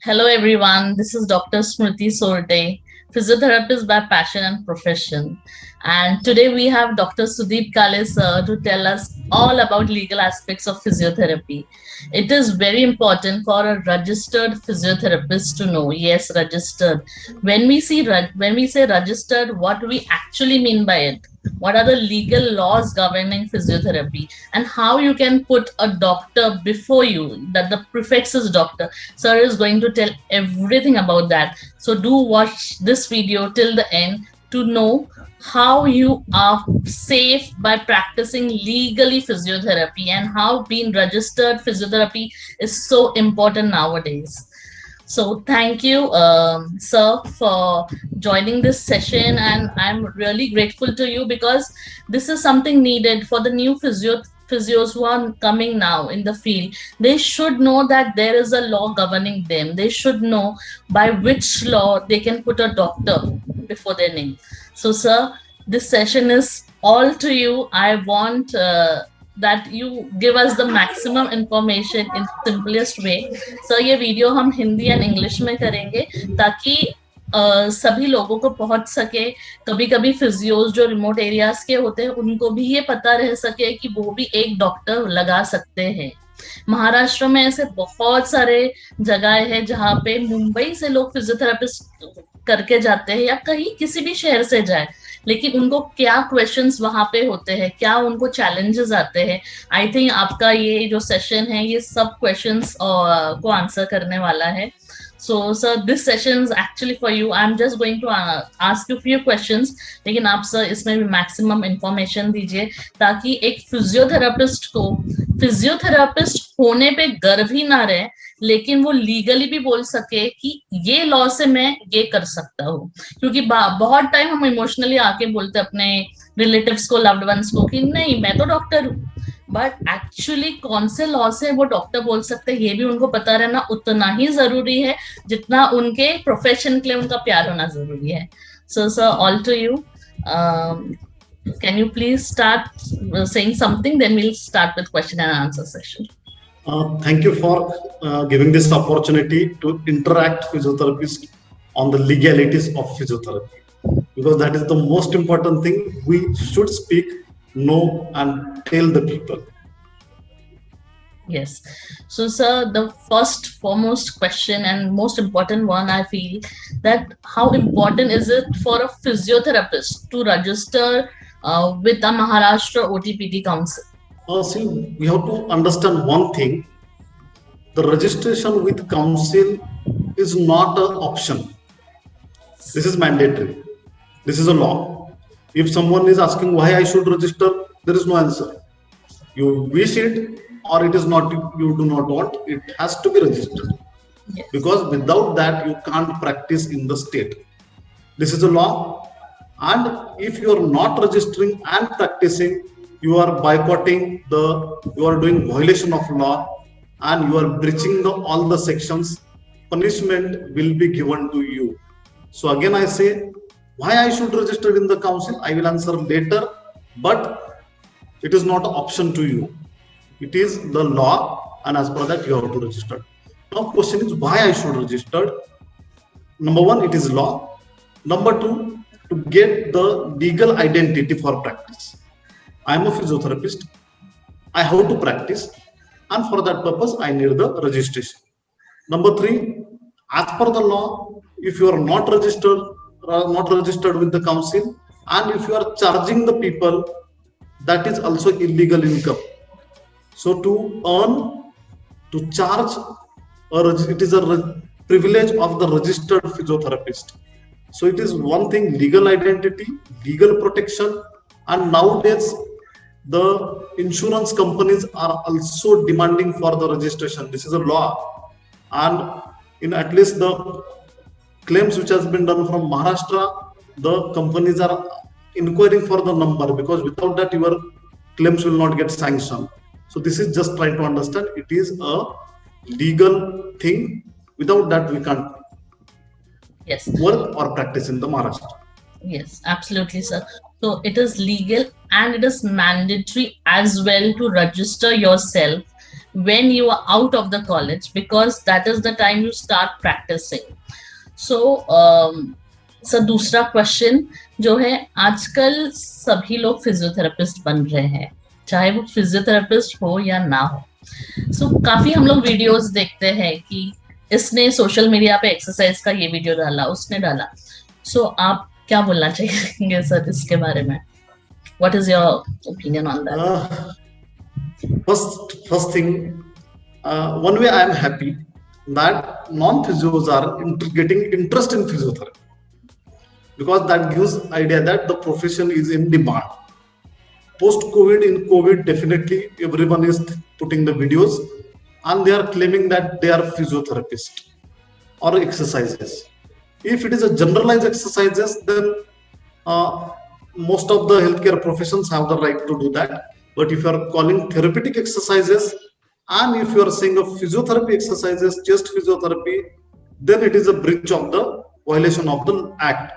Hello, everyone. This is Dr. Smriti Sorte, physiotherapist by passion and profession. And today we have Dr. Sudeep Kale sir to tell us all about legal aspects of physiotherapy. It is very important for a registered physiotherapist to know. Yes, registered. When we say registered, what do we actually mean by it? What are the legal laws governing physiotherapy, and how you can put a doctor before you, that the prefix is doctor. Sir is going to tell everything about that. So do watch this video till the end to know how you are safe by practicing legally physiotherapy and how being registered physiotherapy is so important nowadays. So thank you, sir, for joining this session, and I'm really grateful to you because this is something needed for the new physios who are coming now in the field. They should know that there is a law governing them. They should know by which law they can put a doctor before their name. So, sir, this session is all to you. I want that you give us the maximum information in simplest way. Sir ये video हम Hindi and English में करेंगे ताकि सभी लोगों को पहुंच सके. कभी कभी फिजियोज जो रिमोट एरियाज के होते हैं उनको भी ये पता रह सके कि वो भी एक डॉक्टर लगा सकते हैं. महाराष्ट्र में ऐसे बहुत सारे जगह है जहाँ पे मुंबई से लोग फिजियोथेरेपिस्ट करके जाते हैं या कहीं किसी भी शहर से जाए, लेकिन उनको क्या क्वेश्चंस वहां पे होते हैं, क्या उनको चैलेंजेस आते हैं. आई थिंक आपका ये जो सेशन है ये सब क्वेश्चंस को आंसर करने वाला है. So, sir, this session is actually for you. I'm just going to ask you few questions, लेकिन आप सर इसमें भी मैक्सिमम इंफॉर्मेशन दीजिए ताकि एक फिजियोथेरापिस्ट को फिजियोथेरापिस्ट होने पे गर्व ही ना रहे, लेकिन वो लीगली भी बोल सके कि ये लॉ से मैं ये कर सकता हूँ. क्योंकि बहुत टाइम हम इमोशनली आके बोलते अपने रिलेटिव्स को, लव्ड वंस को कि नहीं मैं तो डॉक्टर हूँ, बट एक्चुअली कौन से लॉ से वो डॉक्टर बोल सकते हैं ये भी उनको पता रहना उतना ही जरूरी है जितना उनके प्रोफेशन के लिए उनका प्यार होना जरूरी है. So sir, all to you. Can you please start saying something? Then we'll start with question and answer session. Thank you for giving this opportunity to interact physiotherapist on the legalities of physiotherapy, because that is the most important thing we should speak, know, and tell the people. Yes. So, sir, the first foremost question and most important one, I feel that how important is it for a physiotherapist to register with the Maharashtra OTPT Council? See, we have to understand one thing. The registration with council is not an option. This is mandatory. This is a law. If someone is asking why I should register, there is no answer. You wish it or it is not, you do not want, it has to be registered. Yes. Because without that you can't practice in the state. This is a law, and if you are not registering and practicing, you are boycotting you are doing violation of law, and you are breaching all the sections. Punishment will be given to you. So again I say, why I should register in the council, I will answer later, but it is not an option to you. It is the law, and as per that you have to register. Now question is why I should register. Number one, it is law. Number two, to get the legal identity for practice. I am a physiotherapist. I have to practice, and for that purpose I need the registration. Number three, as per the law, if you are not registered with the council, and if you are charging the people, that is also illegal income. So to earn, to charge, it is a privilege of the registered physiotherapist. So it is one thing, legal identity, legal protection, and nowadays the insurance companies are also demanding for the registration. This is a law, and in at least the claims which has been done from Maharashtra, the companies are inquiring for the number, because without that your claims will not get sanctioned. So this is just trying to understand, it is a legal thing. Without that we can't work or practice in the Maharashtra. Yes, absolutely, sir. So it is legal and it is mandatory as well to register yourself when you are out of the college, because that is the time you start practicing. So sir दूसरा question जो है, आजकल सभी लोग physiotherapist बन रहे हैं, चाहे वो फिजियोथेरेपिस्ट हो या ना हो. सो काफी हम लोग वीडियोस देखते हैं कि इसने सोशल मीडिया पे एक्सरसाइज का ये वीडियो डाला, उसने डाला. सो आप क्या बोलना चाहेंगे सर इसके बारे में? What is your opinion on that? First thing, one way I am happy that non-physios are getting interest in physiotherapy, because that gives idea that the profession is in demand. Post-COVID, in COVID, definitely everyone is putting the videos and they are claiming that they are physiotherapists or exercises. If it is a generalized exercises, then most of the healthcare professions have the right to do that. But if you are calling therapeutic exercises, and if you are saying of physiotherapy exercises, chest physiotherapy, then it is a breach of the violation of the act.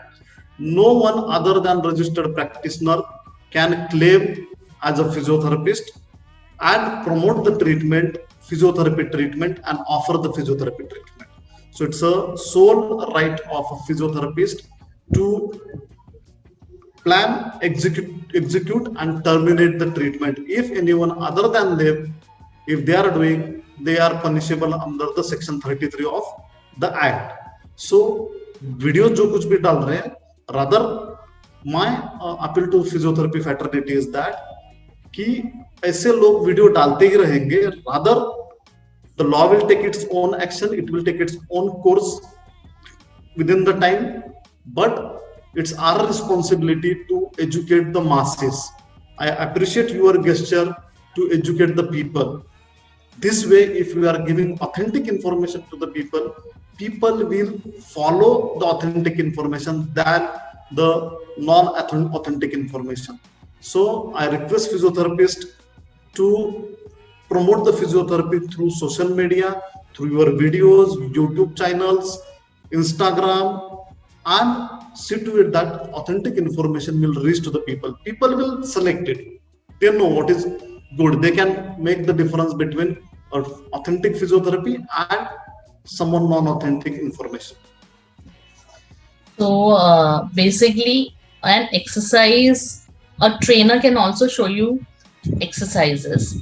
No one other than registered practitioner can claim as a physiotherapist and promote the treatment, physiotherapy treatment, and offer the physiotherapy treatment. So it's a sole right of a physiotherapist to plan, execute and terminate the treatment. If anyone other than them, if they are doing, they are punishable under the section 33 of the act. So video जो कुछ भी डाल रहे हैं, rather my appeal to physiotherapy fraternity is that कि ऐसे लोग video डालते ही रहेंगे, rather the law will take its own action, it will take its own course within the time, but it's our responsibility to educate the masses. I appreciate your gesture to educate the people. This way, if we are giving authentic information to the people, people will follow the authentic information than the non-authentic information. So I request physiotherapists to promote the physiotherapy through social media, through your videos, YouTube channels, Instagram, and see to it that authentic information will reach to the people. People will select it. They know what is good. They can make the difference between authentic physiotherapy and someone non-authentic information. So basically, an exercise, a trainer can also show you exercises,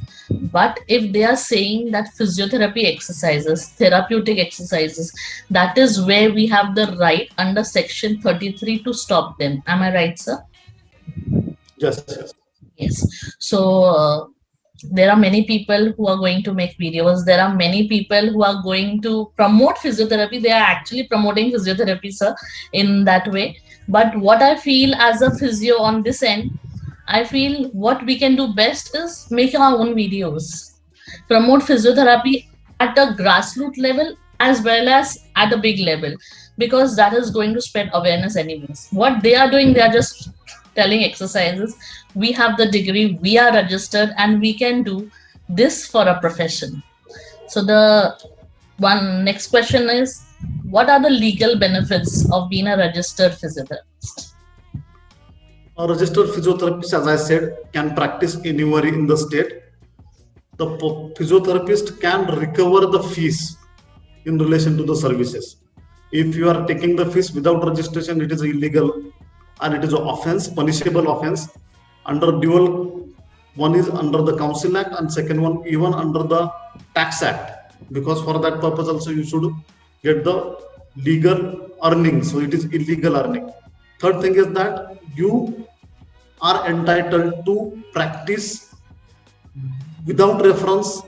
but if they are saying that physiotherapy exercises, therapeutic exercises, that is where we have the right under section 33 to stop them. Am I right, sir? Yes. So there are many people who are going to make videos, there are many people who are going to promote physiotherapy. They are actually promoting physiotherapy, sir, in that way. But what I feel as a physio on this end, I feel what we can do best is make our own videos, promote physiotherapy at a grassroots level as well as at a big level, because that is going to spread awareness anyways. What they are doing, they are just telling exercises. We have the degree, we are registered, and we can do this for a profession. So the next question is, what are the legal benefits of being a registered physiotherapist? A registered physiotherapist, as I said, can practice anywhere in the state. The physiotherapist can recover the fees in relation to the services. If you are taking the fees without registration, it is illegal and it is an offense, punishable offense under dual. One is under the Council Act and second one even under the Tax Act, because for that purpose also you should get the legal earning. So it is illegal earning. Third thing is that you are entitled to practice without reference,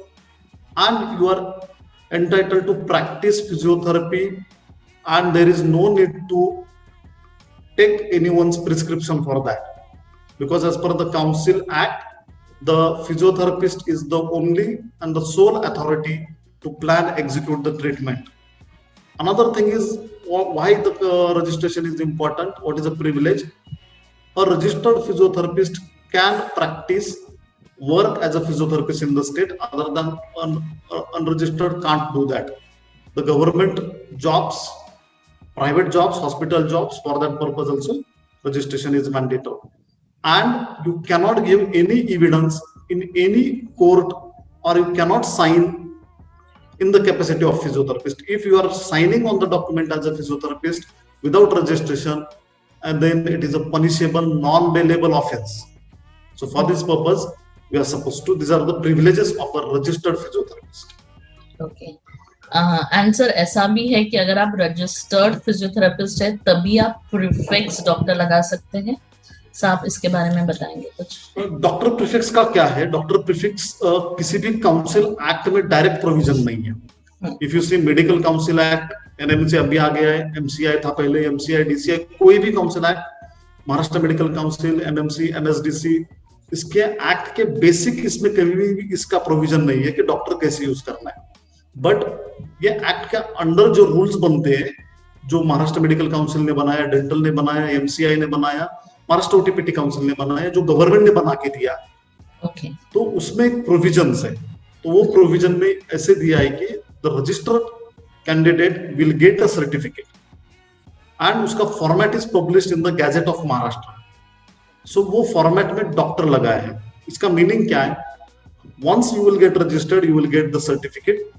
and you are entitled to practice physiotherapy, and there is no need to take anyone's prescription for that, because as per the Council Act, the physiotherapist is the only and the sole authority to plan, execute the treatment. Another thing is why the registration is important. What is a privilege? A registered physiotherapist can practice, work as a physiotherapist in the state. Other than unregistered can't do that. The government jobs, private jobs, hospital jobs, for that purpose also registration is mandatory. And you cannot give any evidence in any court or you cannot sign in the capacity of physiotherapist. If you are signing on the document as a physiotherapist without registration, and then it is a punishable non-bailable offense. So for this purpose, we are supposed to, these are the privileges of a registered physiotherapist. Okay and sir ऐसा भी है कि अगर आप registered physiotherapist है तभी आप prefix doctor लगा सकते हैं, सर आप इसके बारे में बताएंगे कुछ? डॉक्टर प्रीफिक्स का क्या है? डॉक्टर प्रीफिक्स किसी भी काउंसिल एक्ट में डायरेक्ट प्रोविजन नहीं है. If you see medical council act, NMC अभी आ गया है, एमसीआई था पहले, एमसीआई, डीसीआई, कोई भी council act, Maharashtra medical council, NMC, NSDC, इसके एक्ट के बेसिक इसमें कभी भी इसका प्रोविजन नहीं है कि डॉक्टर कैसे यूज करना है. बट ये एक्ट के अंडर जो रूल्स बनते हैं, जो महाराष्ट्र मेडिकल काउंसिल ने बनाया, डेंटल ने बनाया, एमसीआई ने बनाया, महाराष्ट्र ओटीपीटी काउंसिल ने बनाया, जो गवर्नमेंट ने बना के दिया, ओके, तो उसमें प्रोविजंस है. तो वो प्रोविजन में ऐसे दिया है कि the registered candidate will get a certificate and उसका format is published in the gazette of Maharashtra. So वो फॉर्मेट में डॉक्टर लगाया है. इसका मीनिंग क्या है? Once you will get registered, you will get the certificate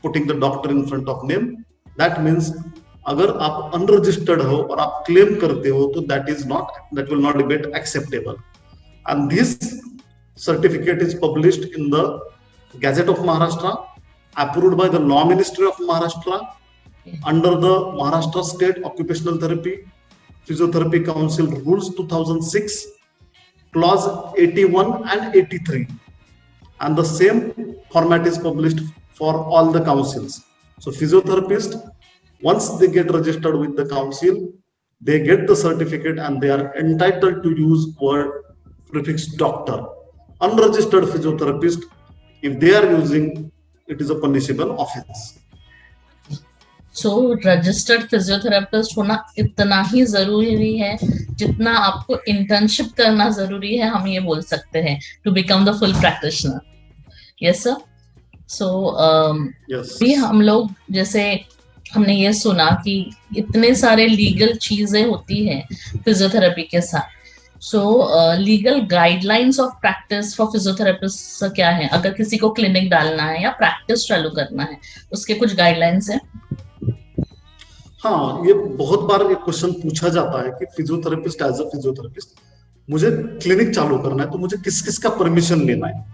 putting the doctor in front of name. That means अगर आप अनरजिस्टर्ड हो और आप क्लेम करते हो तो that will not gate acceptable. And this certificate is published in the gazette of Maharashtra, approved by the Law Ministry of Maharashtra under the Maharashtra State Occupational Therapy Physiotherapy Council Rules 2006, Clause 81 and 83, and the same format is published for all the councils. So physiotherapists, once they get registered with the council, they get the certificate and they are entitled to use word prefix doctor. Unregistered physiotherapist, if they are using, it is a punishable offense. So registered physiotherapist होना इतना ही जरूरी है जितना आपको internship करना जरूरी है, हम ये बोल सकते हैं, to become the full practitioner. Yes sir. So yes. भी हम लोग जैसे हमने ये सुना कि इतने सारे लीगल चीजें होती हैं फिजियोथेरेपी के साथ. सो legal guidelines of practice for physiotherapist क्या है? अगर किसी को क्लिनिक डालना है या प्रैक्टिस चालू करना है, उसके कुछ गाइडलाइंस हैं? हाँ, ये बहुत बार ये क्वेश्चन पूछा जाता है कि फिजियोथेरेपिस्ट, एज अ फिजियोथेरेपिस्ट मुझे क्लिनिक चालू करना है तो मुझे किस किस का परमिशन लेना है.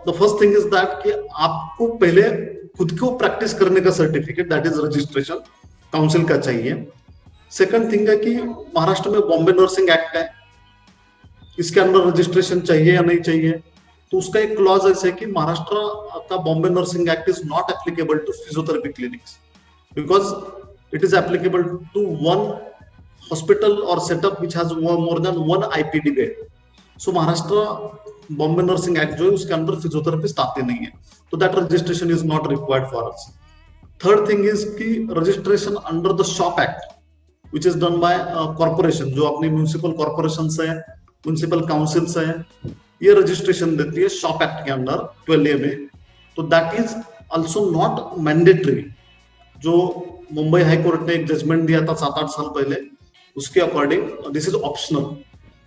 The first thing is that कि आपको पहले खुद को प्रैक्टिस करने का certificate, that is registration, council का चाहिए. सेकंड थिंग है कि महाराष्ट्र में बॉम्बे नर्सिंग एक्ट है, इसके अंदर रजिस्ट्रेशन चाहिए या नहीं चाहिए. तो उसका एक क्लॉज ऐसे है कि महाराष्ट्र का Bombay nursing act is not applicable to physiotherapy clinics because it is applicable to one hospital और setup which has more than one IPD bed. So Maharashtra Bombay nursing act जो है उसके अंदर फिजियोथेरेपिस्ट आते नहीं है, तो that registration is not required for us. Third thing is कि registration under the shop act which is done by corporation, जो अपनी म्यूनिसिपल कॉर्पोरेशन है, म्यूनिसिपल काउंसिल्स है, ये रजिस्ट्रेशन देती है शॉप एक्ट के अंडर 12A में. तो that is also not mandatory. जो मुंबई हाई कोर्ट ने एक जजमेंट दिया था 7-8 साल पहले, उसके according this is optional.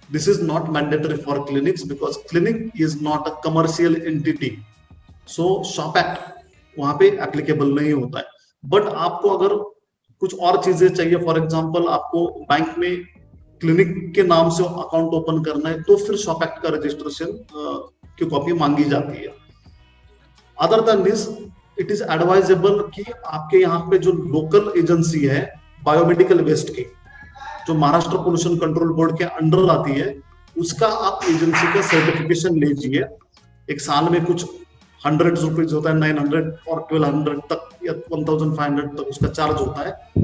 This is not mandatory for clinics because clinic is not a commercial entity. So shop act वहां पे एप्लीकेबल नहीं होता है. बट आपको अगर कुछ और चीजें चाहिए, फॉर एग्जांपल आपको बैंक में क्लिनिक के नाम से अकाउंट ओपन करना है, तो फिर शॉप एक्ट का रजिस्ट्रेशन की कॉपी मांगी जाती है. Other than this, it is advisable कि आपके यहाँ पे जो लोकल एजेंसी है बायोमेडिकल वेस्ट की, जो महाराष्ट्र पोल्यूशन कंट्रोल बोर्ड के अंडर आती है, उसका आप एजेंसी का सर्टिफिकेशन लीजिए. एक साल में कुछ 100 रुपीज होता है, 900 और 1200 तक या 1500 तक उसका चार्ज होता है.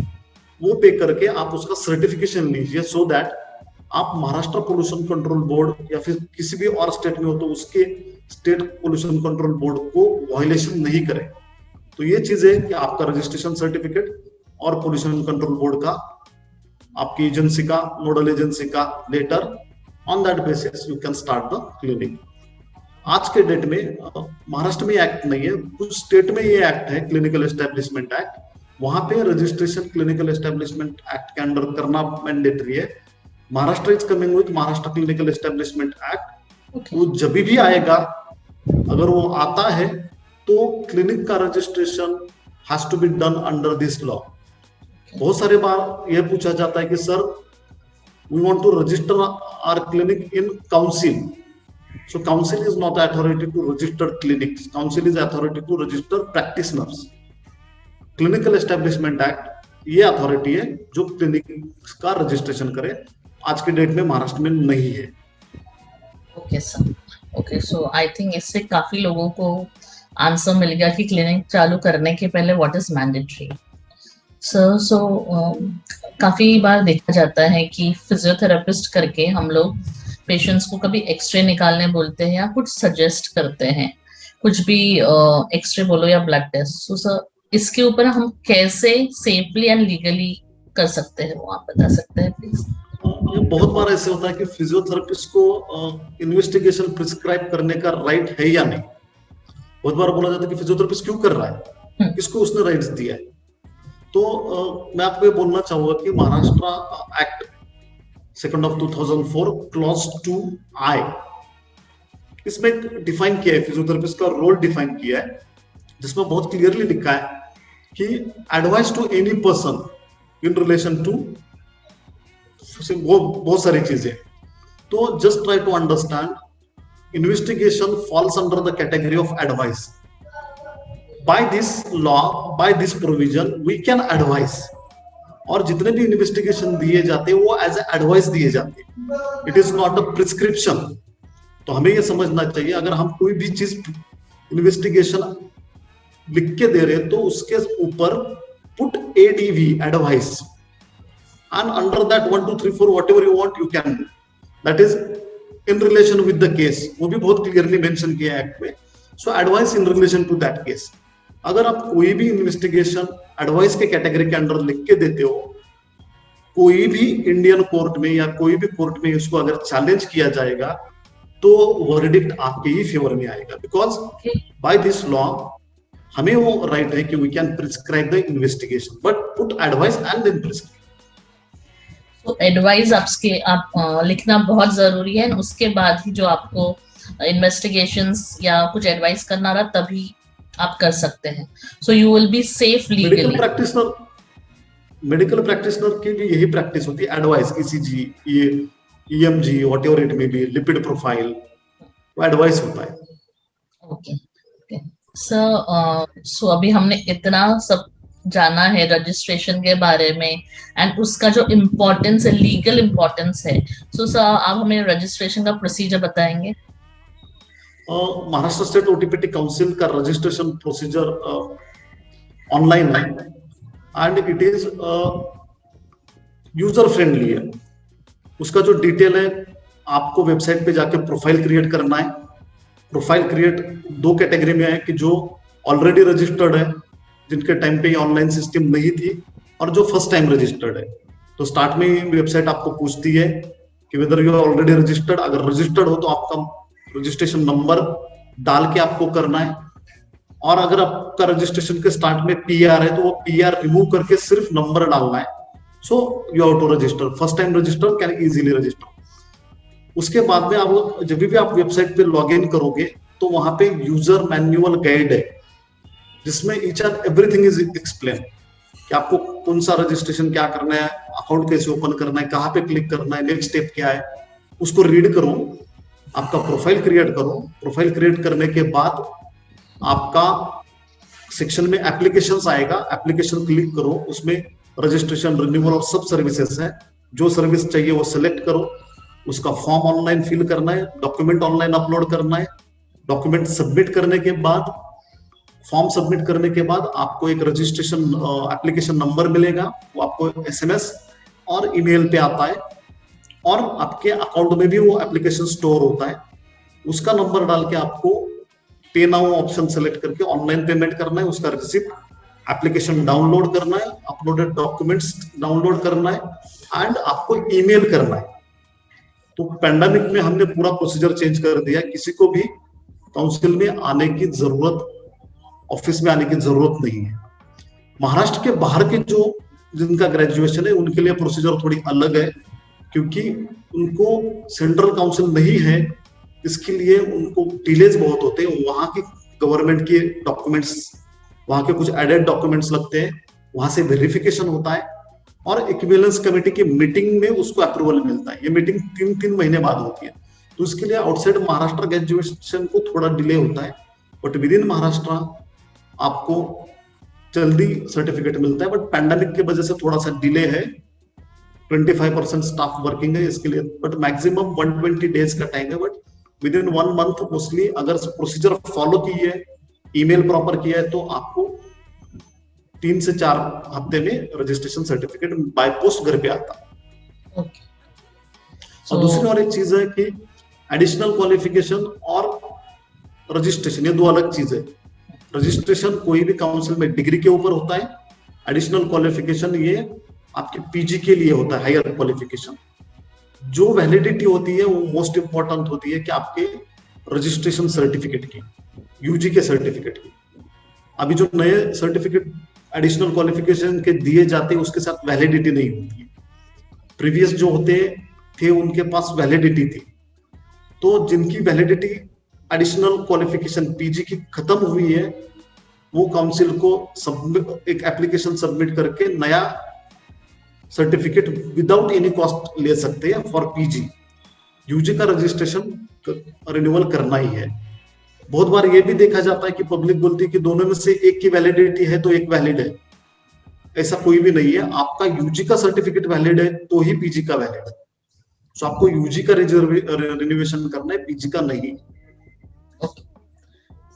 वो पे करके आप उसका सर्टिफिकेशन लीजिए, सो दैट आप महाराष्ट्र पोल्यूशन कंट्रोल बोर्ड या फिर किसी भी और स्टेट में हो तो उसके स्टेट पोल्यूशन कंट्रोल बोर्ड को वायलेशन नहीं करें. तो ये चीज है कि आपका रजिस्ट्रेशन सर्टिफिकेट और पोल्यूशन कंट्रोल बोर्ड का, आपकी एजेंसी का, नोडल एजेंसी का letter, on that basis you can start the clinic. आज के डेट में महाराष्ट्र में एक्ट नहीं है, कुछ स्टेट में ये एक्ट है, क्लिनिकल एस्टेब्लिशमेंट एक्ट. वहां पे रजिस्ट्रेशन क्लिनिकल एस्टेब्लिशमेंट एक्ट के अंडर करना मैंडेटरी है. Maharashtra is coming with Maharashtra clinical establishment act. वो जब भी आएगा अगर वो आता है तो क्लिनिक का registration has to be done under this law. बहुत सारे बार यह पूछा जाता है कि sir we want to register our clinic in council. So council is not authority to register clinics. Council is authority to register practitioners. Clinical Establishment Act ये authority है जो क्लिनिक का रजिस्ट्रेशन करे। आज के डेट में महाराष्ट्र में नहीं है। Okay sir, okay, so I think इससे काफी लोगों को आंसर मिल गया कि क्लिनिक चालू करने के पहले व्हाट इज मैंडेटरी। सर, सो काफी बार देखा जाता है कि फिजियोथेरेपिस्ट करके हम लोग पेशेंट्स को कभी एक्सरे निकालने बोलते हैं या कुछ सजेस्ट करते हैं, कुछ भी एक्सरे बोलो या ब्लड टेस्ट। सो सर, इसके ऊपर हम कैसे सेफली एंड लीगली कर सकते हैं, वो आप बता सकते हैं प्लीज? ये बहुत बार ऐसे होता है कि फिजियोथेरेपिस्ट को इन्वेस्टिगेशन प्रिस्क्राइब करने का राइट है या नहीं। बहुत बार बोला जाता है कि फिजियोथेरेपिस्ट क्यों कर रहा है, किसको उसने राइट्स दिया है। तो मैं आपको ये बोलना चाहूंगा कि Maharashtra act 2 of 2004 clause 2I इसमें डिफाइन किया है, फिजियोथेरेपिस्ट का रोल डिफाइन किया है, जिसमें बहुत क्लियरली लिखा है कि advice to any person in relation to वो बहुत सारी चीजें। तो just try to understand investigation falls under the category of advice. By this law, by this provision we can advice, और जितने भी इन्वेस्टिगेशन दिए जाते हैं वो एज एडवाइस दिए जाते हैं, it is not a prescription. तो हमें ये समझना चाहिए अगर हम कोई भी चीज इन्वेस्टिगेशन लिख के दे रहे हैं तो उसके ऊपर put ADV advice, and under that 1 2 3 4 whatever you want you can do, that is in relation with the case. वो भी बहुत क्लियरली मेंशन किया है एक्ट में। So advice in relation to that case. अगर आप कोई भी इन्वेस्टिगेशन एडवाइस के कैटेगरी के अंडर लिख के देते हो, कोई भी इंडियन कोर्ट में या कोई भी कोर्ट में इसको अगर चैलेंज किया जाएगा तो वर्डिक्ट आपके ही फेवर में आएगा, बिकॉज बाय दिस लॉ हमें वो राइट है कि we can prescribe the investigation but put advice and then prescribe. तो एडवाइस आप लिखना बहुत जरूरी है, उसके बाद ही जो आपको इन्वेस्टिगेशंस या कुछ एडवाइस करना रहा तभी आप कर सकते हैं। So you will be safe legally. Medical practitioner की भी यही प्रैक्टिस होती है, advice, ECG, EMG, whatever it may be, lipid profile, वो एडवाइस होता है। ओके सर, सो अभी हमने इतना सब जाना है रजिस्ट्रेशन के बारे में एंड उसका जो इम्पोर्टेंस है, लीगल इम्पोर्टेंस है। सो सर, आप हमें रजिस्ट्रेशन का प्रोसीजर बताएंगे? महाराष्ट्र स्टेट ओटीपीटी काउंसिल का रजिस्ट्रेशन प्रोसीजर ऑनलाइन है and it is user friendly है। उसका जो डिटेल है आपको वेबसाइट पे जाके प्रोफाइल क्रिएट करना है। प्रोफाइल क्रिएट 2 कैटेगरी में है कि जो ऑलरेडी रजिस्टर्ड है, जिनके टाइम पे ये ऑनलाइन सिस्टम नहीं थी, और जो फर्स्ट टाइम रजिस्टर्ड है। तो स्टार्ट में वेबसाइट आपको पूछती है कि whether you are already registered. अगर रजिस्टर्ड हो तो आपका रजिस्ट्रेशन नंबर डाल के आपको करना है, और अगर आपका रजिस्ट्रेशन के स्टार्ट में पीआर है तो वो पीआर रिमूव करके सिर्फ नंबर डालना है। So you have to register. First time register can easily register. उसके बाद में आप जब भी आप वेबसाइट पे लॉग इन करोगे तो वहां पे यूजर मैनुअल गाइड है, जिसमें each and everything is explain कि आपको कौन सा रजिस्ट्रेशन क्या करना है, अकाउंट कैसे ओपन करना है, कहाँ पे क्लिक करना है, नेक्स्ट स्टेप क्या है, उसको रीड करो। आपका प्रोफाइल क्रिएट करो। प्रोफाइल क्रिएट करने के बाद आपका सेक्शन में एप्लीकेशंस आएगा, एप्लीकेशन क्लिक करो, उसमें रजिस्ट्रेशन, रिन्यूअल और सब सर्विसेज है। जो सर्विस चाहिए वो सिलेक्ट करो, उसका फॉर्म ऑनलाइन फिल करना है, डॉक्यूमेंट ऑनलाइन अपलोड करना है। डॉक्यूमेंट सबमिट करने के बाद, फॉर्म सबमिट करने के बाद आपको एक रजिस्ट्रेशन एप्लीकेशन नंबर मिलेगा, वो आपको एसएमएस और ईमेल पे आता है, और आपके अकाउंट में भी वो एप्लीकेशन स्टोर होता है। उसका नंबर डाल के आपको पे नाउ ऑप्शन सेलेक्ट करके ऑनलाइन पेमेंट करना है, उसका रिसिप्ट, एप्लीकेशन डाउनलोड करना है, अपलोडेड डॉक्यूमेंट्स डाउनलोड करना है, एंड आपको ईमेल करना है। तो पैंडेमिक में हमने पूरा प्रोसीजर चेंज कर दिया। किसी को भी काउंसिल में आने की जरूरत, ऑफिस में आने की जरूरत नहीं है। महाराष्ट्र के बाहर के जो जिनका ग्रेजुएशन है उनके लिए प्रोसीजर थोड़ी अलग है, क्योंकि उनको सेंट्रल काउंसिल नहीं है इसके लिए उनको डिलेज बहुत होते हैं, वहां की गवर्नमेंट के डॉक्यूमेंट्स, वहां के कुछ एडेड डॉक्यूमेंट्स लगते हैं, वहां से वेरिफिकेशन होता है और इक्विवेलेंस कमेटी की मीटिंग में उसको अप्रूवल मिलता है। ये मीटिंग 3-3 महीने बाद होती है, तो इसके लिए आउटसाइड महाराष्ट्र ग्रेजुएशन को थोड़ा डिले होता है, बट विद इन महाराष्ट्र आपको जल्दी सर्टिफिकेट मिलता है। बट पैंडेमिक की वजह से थोड़ा सा डिले है, 25% स्टाफ वर्किंग है इसके लिए, बट मैक्सिमम 120 डेज का टाइम है। But with in 1 month mostly अगर प्रोसीजर फॉलो की है, ईमेल प्रॉपर किया है, तो आपको 3 से 4 हफ्ते में रजिस्ट्रेशन सर्टिफिकेट बाय पोस्ट घर पे आता है। और दूसरी और एक चीज है कि एडिशनल क्वालिफिकेशन और रजिस्ट्रेशन, ये दो अलग चीज है। रजिस्ट्रेशन कोई भी काउंसिल में डिग्री के ऊपर होता है, एडिशनल क्वालिफिकेशन ये आपके पीजी के लिए होता है, हायर क्वालिफिकेशन। जो वैलिडिटी होती है वो मोस्ट इंपॉर्टेंट होती है कि आपके रजिस्ट्रेशन सर्टिफिकेट की, यूजी के सर्टिफिकेट की। अभी जो नए सर्टिफिकेट एडिशनल क्वालिफिकेशन के दिए जाते हैं उसके साथ वैलिडिटी नहीं होती है। प्रीवियस जो होते थे उनके पास वैलिडिटी थी, तो जिनकी वैलिडिटी एडिशनल क्वालिफिकेशन पीजी की खत्म हुई है, वो काउंसिल को एक एप्लीकेशन सबमिट करके नया सर्टिफिकेट विदाउट एनी कॉस्ट ले सकते हैं फॉर पीजी। यूजी का रजिस्ट्रेशन रिन्यूअल करना ही है। बहुत बार ये भी देखा जाता है कि पब्लिक बोलती है कि दोनों में से एक की वैलिडिटी है तो एक वैलिड है। ऐसा कोई भी नहीं है, आपका यूजी का सर्टिफिकेट वैलिड है तो ही पीजी का वैलिड है। तो आपको यूजी का रिन्यूएशन करना है, पीजी का नहीं।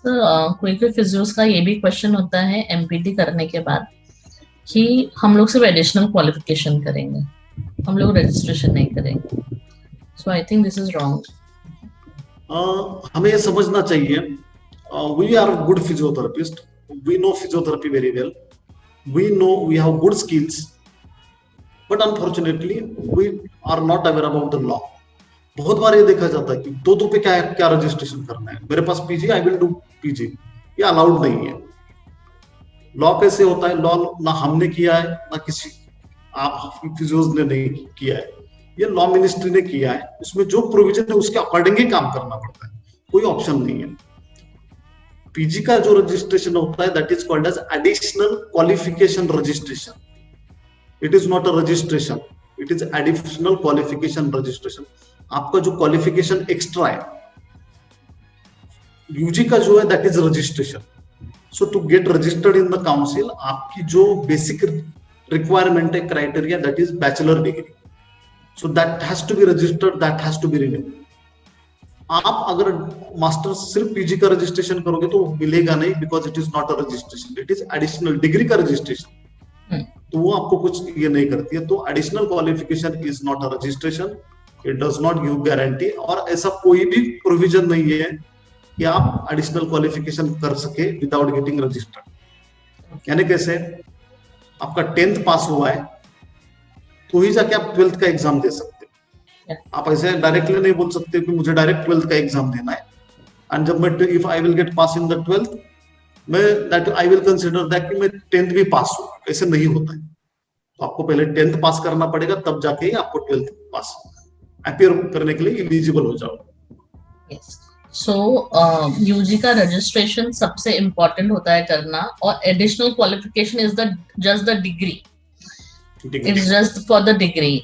कोई फिजियोस का ये भी क्वेश्चन होता है एमपीटी करने के बाद कि हम लोग सिर्फ एडिशनल क्वालिफिकेशन करेंगे, हम लोग रजिस्ट्रेशन नहीं करेंगे। So I think this is wrong. हमें ये समझना चाहिए, we are good physiotherapists, we know physiotherapy very well, we know we have good skills, but unfortunately we are not aware about the law. बहुत बार ये देखा जाता है कि दो पे क्या रजिस्ट्रेशन करना है, मेरे पास PG, I will do PG, ये अलाउड नहीं है। लॉ कैसे होता है? लॉ ना हमने किया है ना किसी आप फिजियोज ने नहीं किया है, ये लॉ मिनिस्ट्री ने किया है। उसमें जो प्रोविजन है उसके अकॉर्डिंग ही काम करना पड़ता है, कोई ऑप्शन नहीं है। पीजी का जो रजिस्ट्रेशन होता है that is called as additional qualification registration. It is not a registration, it is additional qualification registration. आपका जो क्वालिफिकेशन एक्स्ट्रा है, यूजी का जो है that is registration. So to get registered in the council आपकी जो बेसिक रिक्वायरमेंट है, criteria, that is bachelor degree. So that has to be registered, that has to be renewed. आप अगर masters सिर्फ पीजी का रजिस्ट्रेशन करोगे तो मिलेगा नहीं, because it is not a registration, it is additional degree का रजिस्ट्रेशन। तो वो आपको कुछ ये नहीं करती है। तो additional qualification is not a registration, it does not give guarantee. और ऐसा कोई भी प्रोविजन नहीं है कि आप एडिशनल क्वालिफिकेशन कर सके विदाउट गेटिंग रजिस्टर्ड। यानी कैसे, आपका 10th पास हुआ है तो ही जाके आप 12th का एग्जाम दे सकते हैं। आप ऐसे डायरेक्टली नहीं बोल सकते कि मुझे डायरेक्ट 12th का एग्जाम देना है, एंड जब मैं if I will get pass in the 12th, मैं that I will consider that कि मैं 10th भी पास हूं। ऐसे नहीं होता है। तो आपको पहले 10th पास करना पड़ेगा, तब जाके ही आपको 12th पास अपीयर करने के लिए एलिजिबल हो जाओ। सो यूजी का रजिस्ट्रेशन सबसे इम्पोर्टेंट होता है करना, और additional qualification is the just the degree, it's just for the degree,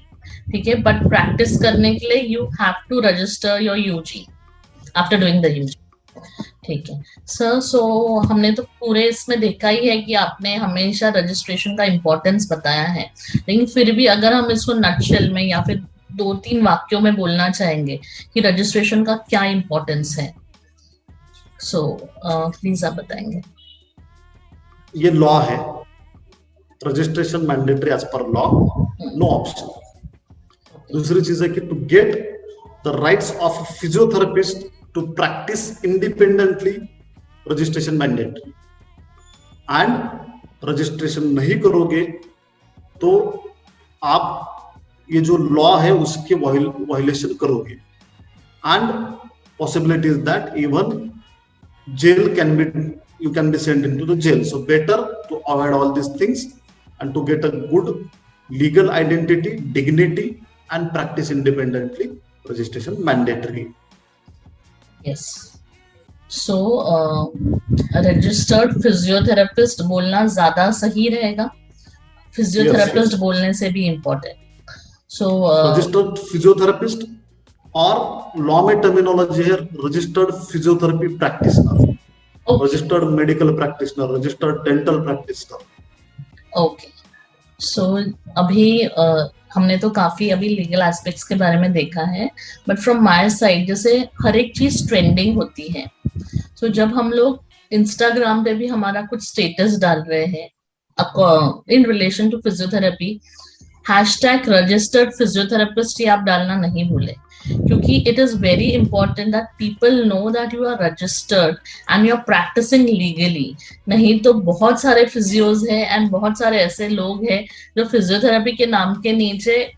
ठीक है। बट प्रैक्टिस करने के लिए you have to register your UG after doing the UG, ठीक है सर। सो हमने तो पूरे इसमें देखा ही है कि आपने हमेशा रजिस्ट्रेशन का इम्पोर्टेंस बताया है, लेकिन फिर भी अगर हम इसको नटशेल में या फिर 2-3 वाक्यों में बोलना चाहेंगे कि रजिस्ट्रेशन का क्या इम्पोर्टेंस है, सो प्लीज आप बताएंगे। ये लॉ है, registration mandatory as per law, no option. दूसरी चीज है कि to get the rights of physiotherapist to practise independently, registration mandatory. And registration नहीं करोगे तो आप ये जो लॉ है उसके वायलेशन करोगे, and possibility is that even jail can be, you can be sent into the jail. So better to avoid all these things and to get a good legal identity, dignity, and practice independently. Registration mandatory. Yes. So registered physiotherapist बोलना ज्यादा सही रहेगा, physiotherapist बोलने से भी important. So registered physiotherapist, और law में terminology है registered physiotherapy practitioner, registered medical practitioner, registered dental practitioner. Okay. So अभी हमने तो काफी अभी लीगल एस्पेक्ट्स के बारे में देखा है, बट फ्रॉम माय साइड जैसे हर एक चीज ट्रेंडिंग होती है. सो जब हम लोग इंस्टाग्राम पे भी हमारा कुछ स्टेटस डाल रहे हैं in relation to physiotherapy, hashtag registered physiotherapist ये आप डालना नहीं भूले, क्योंकि it is very important that people know that you are registered and you are practising legally. नहीं तो बहुत सारे फिजियोज हैं एंड बहुत सारे ऐसे लोग हैं जो फिजियोथेरेपी के नाम के नीचे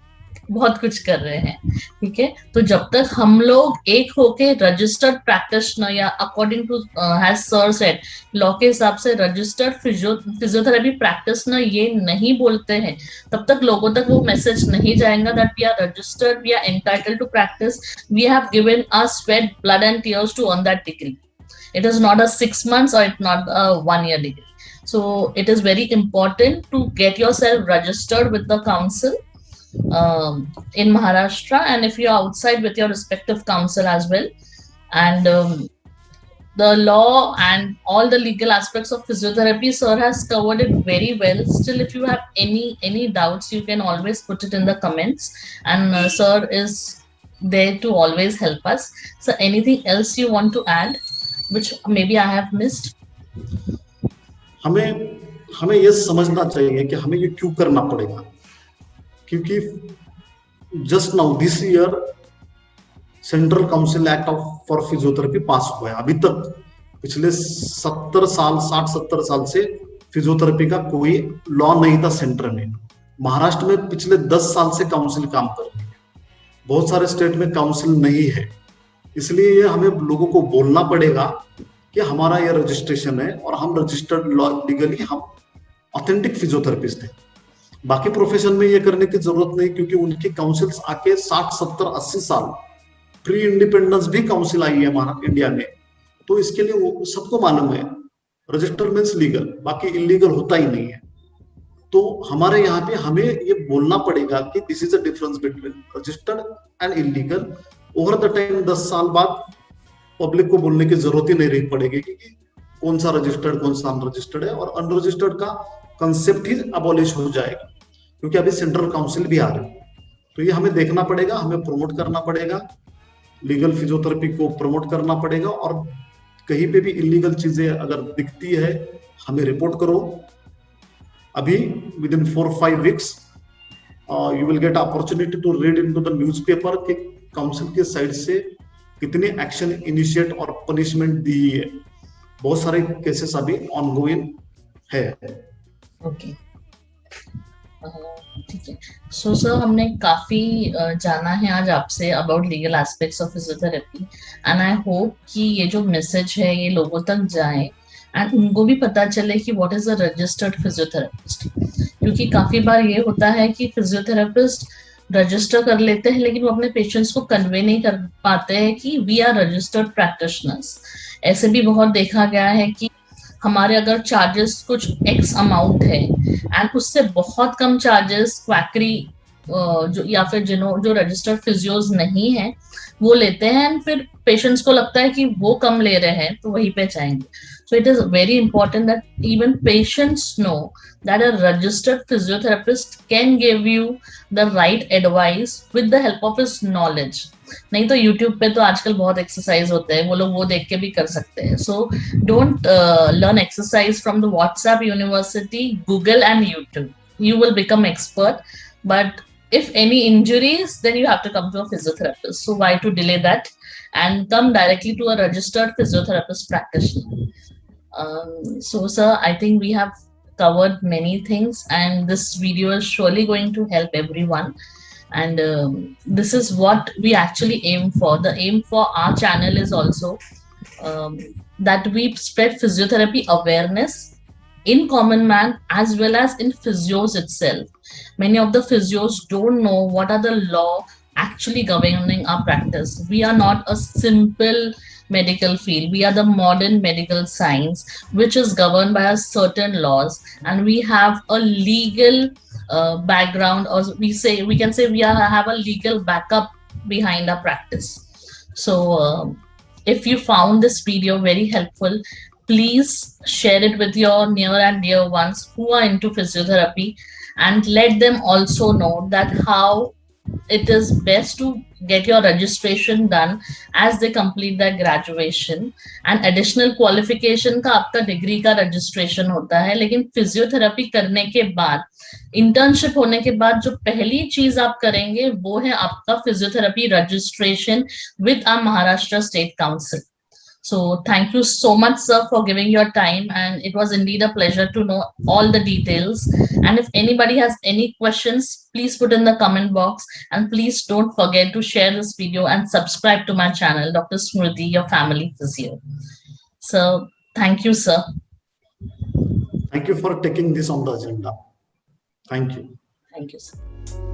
बहुत कुछ कर रहे हैं. ठीक है, तो जब तक हम लोग एक होके रजिस्टर्ड प्रैक्टिशनर या according to as sir said law के हिसाब से रजिस्टर्ड फिजियोथेरेपी प्रैक्टिशनर ये नहीं बोलते हैं, तब तक लोगों तक वो मैसेज नहीं जाएगा that we are registered, we are entitled to practise, we have given our sweat, blood and tears to earn that degree. It is not a 6 months or it's not a 1 year degree. So it is very important to get yourself registered with the council in Maharashtra, and if you're outside, with your respective council as well. And the law and all the legal aspects of physiotherapy, sir has covered it very well. Still, if you have any doubts, you can always put it in the comments, and sir is there to always help us. So anything else you want to add which maybe I have missed? हमें ये समझना चाहिए कि हमें ये क्यों करना पड़ेगा, क्योंकि just now this year central council act for physiotherapy pass हुआ है. अभी तक पिछले 60 साल से फिजियोथेरेपी का कोई लॉ नहीं था सेंटर में. महाराष्ट्र में पिछले 10 साल से काउंसिल काम कर रही है, बहुत सारे स्टेट में काउंसिल नहीं है. इसलिए ये हमें लोगों को बोलना पड़ेगा कि हमारा ये रजिस्ट्रेशन है और हम रजिस्टर्ड लीगली हम ऑथेंटिक फिजियोथेरेपिस्ट हैं. बाकी प्रोफेशन में ये करने की जरूरत नहीं, क्योंकि उनकी काउंसिल्स आके 60, 70, 80 साल प्री इंडिपेंडेंस भी काउंसिल आई है हमारा इंडिया में. तो इसके लिए वो सबको मालूम है रजिस्टर्ड मीन्स लीगल, बाकी इलीगल होता ही नहीं है. तो हमारे यहाँ पे हमें ये बोलना पड़ेगा कि this is a difference between registered and illegal. Over the time 10 साल बाद पब्लिक को बोलने की जरूरत ही नहीं रही पड़ेगी कि कौन सा रजिस्टर्ड कौन सा अनरजिस्टर्ड है, और अनरजिस्टर्ड का कंसेप्ट ही अबॉलिश हो जाएगा, क्योंकि अभी सेंट्रल काउंसिल भी आ रही है. तो ये हमें देखना पड़ेगा, हमें प्रमोट करना पड़ेगा, लीगल फिजियोथेरेपी को प्रमोट करना पड़ेगा. और कहीं पे भी इलीगल चीजें अगर दिखती है हमें रिपोर्ट करो. अभी within 4-5 weeks you will get opportunity to read into the newspaper कि काउंसिल के साइड से कितने एक्शन इनिशिएट और पनिशमेंट दी है. बहुत सारे केसेस अभी ऑनगोइंग है. ओके, ठीक है. सो सर हमने काफी जाना है आज आपसे about legal aspects of physiotherapy, and I hope कि ये जो मैसेज है ये लोगों तक जाए एंड उनको भी पता चले कि what is a registered physiotherapist. क्योंकि काफी बार ये होता है कि फिजियोथेरेपिस्ट रजिस्टर कर लेते हैं लेकिन वो अपने पेशेंट्स को कन्वे नहीं कर पाते हैं कि वी आर रजिस्टर्ड प्रैक्टिशनर्स. ऐसे भी बहुत देखा गया है कि हमारे अगर चार्जेस कुछ एक्स अमाउंट है एंड उससे बहुत कम चार्जेस क्वैकरी जो या फिर जो रजिस्टर्ड फिजियोज नहीं है वो लेते हैं, एंड फिर पेशेंट्स को लगता है कि वो कम ले रहे हैं तो वहीं पे जाएंगे. So it is very important that even patients know that a registered physiotherapist can give you the right advice with the help of his knowledge. नहीं तो YouTube पे तो आजकल बहुत एक्सरसाइज होते हैं, वो लोग वो देख के भी कर सकते हैं. So don't learn exercise from the WhatsApp University, Google and YouTube. You will become expert, but if any injuries, then you have to come to a physiotherapist. So why to delay that and come directly to a registered physiotherapist practitioner. So sir, I think we have covered many things and this video is surely going to help everyone, and this is what we actually aim for. The aim for our channel is also that we spread physiotherapy awareness in common man as well as in physios itself. Many of the physios don't know what are the law actually governing our practice. We are not a simple medical field. We are the modern medical science, which is governed by a certain laws, and we have a legal background, or we can say have a legal backup behind our practice. So if you found this video very helpful, please share it with your near and dear ones who are into physiotherapy, and let them also know that how it is best to get your registration done as they complete their graduation. And additional qualification का आपका degree का registration होता है, लेकिन physiotherapy करने के बाद, internship होने के बाद जो पहली चीज आप करेंगे वो है आपका physiotherapy registration with uh Maharashtra state council. So thank you so much, sir, for giving your time, and it was indeed a pleasure to know all the details. And if anybody has any questions, please put in the comment box, and please don't forget to share this video and subscribe to my channel, Dr. Smriti, your family physio. So thank you, sir. Thank you for taking this on the agenda. Thank you. Thank you, sir.